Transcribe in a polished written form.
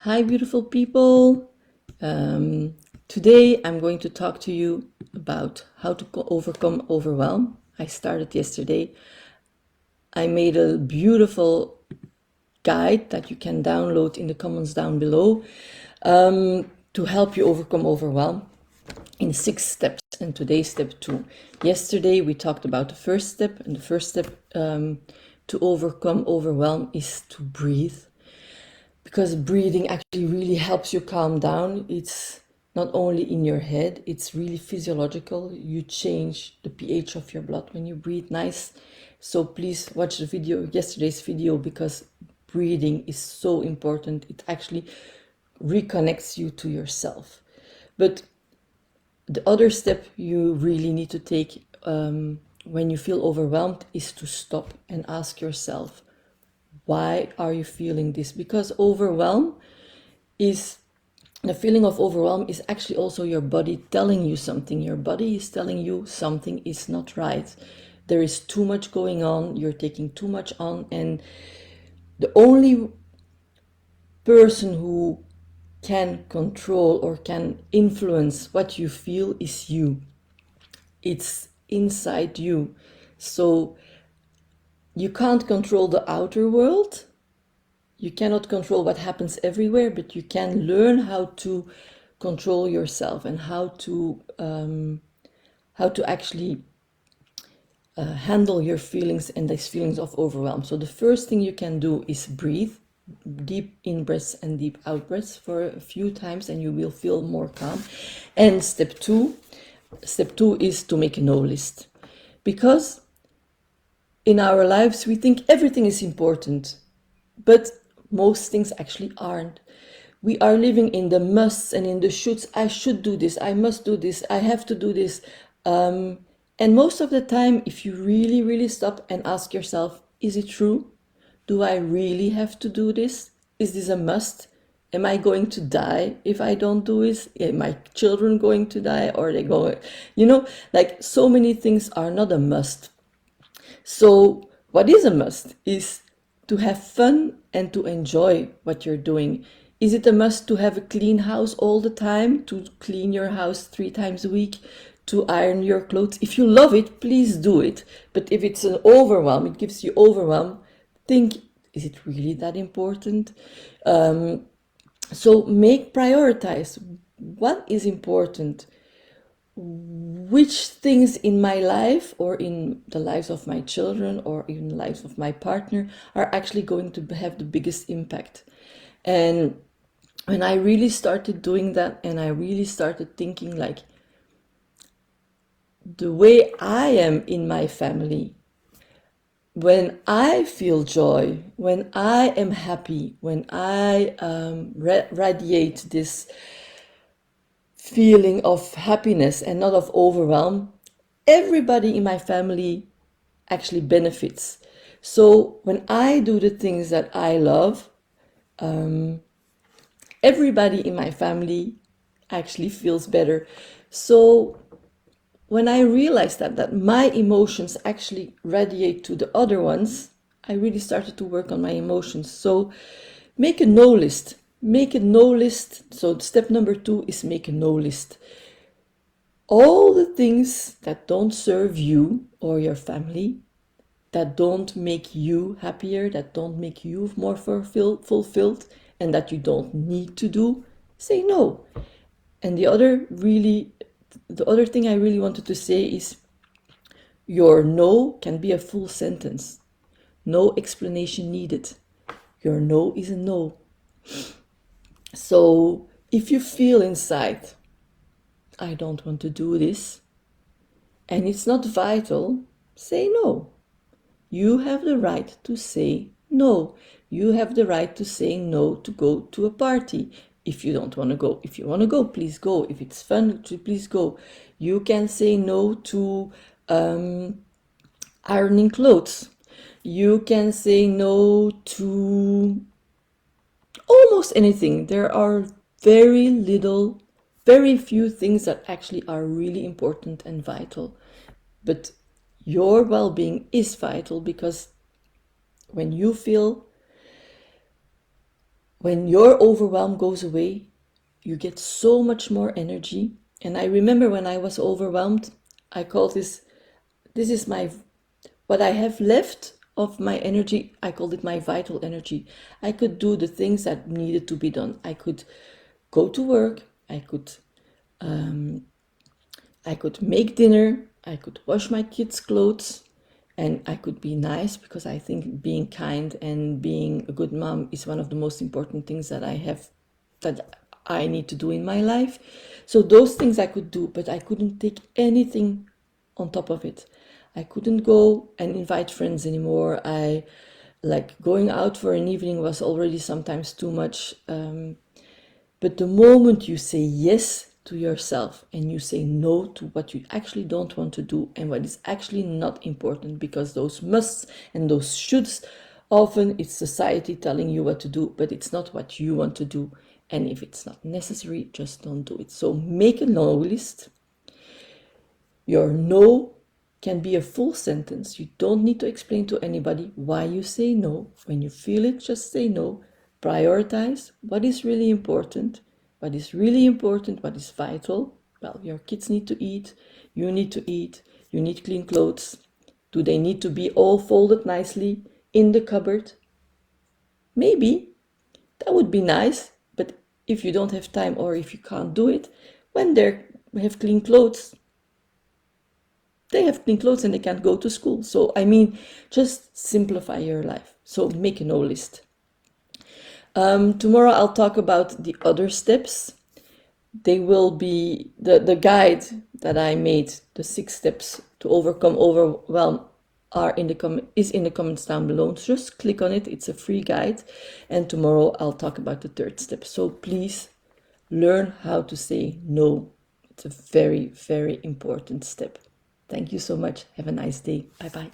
Hi, beautiful people. Today I'm going to talk to you about how to overcome overwhelm. I started yesterday. I made a beautiful guide that you can download in the comments down below to help you overcome overwhelm in 6 steps. And today's step 2. Yesterday we talked about the first step, and the first step to overcome overwhelm is to breathe. Because breathing actually really helps you calm down. It's not only in your head, it's really physiological. You change the pH of your blood when you breathe nice. So please watch the video, yesterday's video, because breathing is so important. It actually reconnects you to yourself. But the other step you really need to take when you feel overwhelmed is to stop and ask yourself, why are you feeling this? Because the feeling of overwhelm is actually also your body telling you something. Your body is telling you something is not right. There is too much going on, you're taking too much on, and the only person who can control or can influence what you feel is you. It's inside you. So you can't control the outer world. You cannot control what happens everywhere, but you can learn how to control yourself and how to actually handle your feelings and these feelings of overwhelm. So the first thing you can do is breathe, deep in breaths and deep out breaths for a few times, and you will feel more calm. And step two is to make a no list, because in our lives we think everything is important, but most things actually aren't. We are living in the musts and in the shoulds. I should do this, I must do this, I have to do this. And most of the time, if you really, really stop and ask yourself, is it true? Do I really have to do this? Is this a must? Am I going to die if I don't do this? Are my children going to die? Or are they going, like so many things are not a must. So what is a must is to have fun and to enjoy what you're doing. Is it a must to have a clean house all the time, to clean your house 3 times a week, to iron your clothes? If you love it, please do it. But if it's an overwhelm, it gives you overwhelm, think, is it really that important? So prioritize. What is important? Which things in my life or in the lives of my children or in the lives of my partner are actually going to have the biggest impact? And when I really started doing that, and I really started thinking like, the way I am in my family, when I feel joy, when I am happy, when I radiate this feeling of happiness and not of overwhelm, everybody in my family actually benefits. So when I do the things that I love, everybody in my family actually feels better. So when I realized that my emotions actually radiate to the other ones, I really started to work on my emotions. So make a no list. Make a no list. So step number 2 is make a no list. All the things that don't serve you or your family, that don't make you happier, that don't make you more fulfilled, and that you don't need to do, say no. And the other thing I really wanted to say is, your no can be a full sentence. No explanation needed. Your no is a no. So if you feel inside, I don't want to do this, and it's not vital, say no. You have the right to say no. You have the right to say no to go to a party. If you don't want to go, if you want to go, please go. If it's fun, please go. You can say no to ironing clothes. You can say no to almost anything. There are very few things that actually are really important and vital. But your well-being is vital, because when when your overwhelm goes away, you get so much more energy. And I remember when I was overwhelmed, I called this is my, what I have left of my energy, I called it my vital energy. I could do the things that needed to be done. I could go to work, I could make dinner, I could wash my kids' clothes, and I could be nice, because I think being kind and being a good mom is one of the most important things that I need to do in my life. So those things I could do, but I couldn't take anything on top of it. I couldn't go and invite friends anymore. I like going out for an evening was already sometimes too much. But the moment you say yes to yourself and you say no to what you actually don't want to do and what is actually not important, because those musts and those shoulds, often it's society telling you what to do, but it's not what you want to do. And if it's not necessary, just don't do it. So make a no list. Your no can be a full sentence. You don't need to explain to anybody why you say no. When you feel it, just say no. Prioritize what is really important. What is really important, what is vital. Well, your kids need to eat, you need clean clothes. Do they need to be all folded nicely in the cupboard? Maybe, that would be nice, but if you don't have time or if you can't do it, when they have clean clothes, they have clean clothes and they can't go to school. So, I mean, just simplify your life. So make a no list. Tomorrow I'll talk about the other steps. They will be the guide that I made, the 6 steps to overcome overwhelm is in the comments down below. So just click on it. It's a free guide. And tomorrow I'll talk about the 3rd step. So please learn how to say no. It's a very, very important step. Thank you so much. Have a nice day. Bye bye.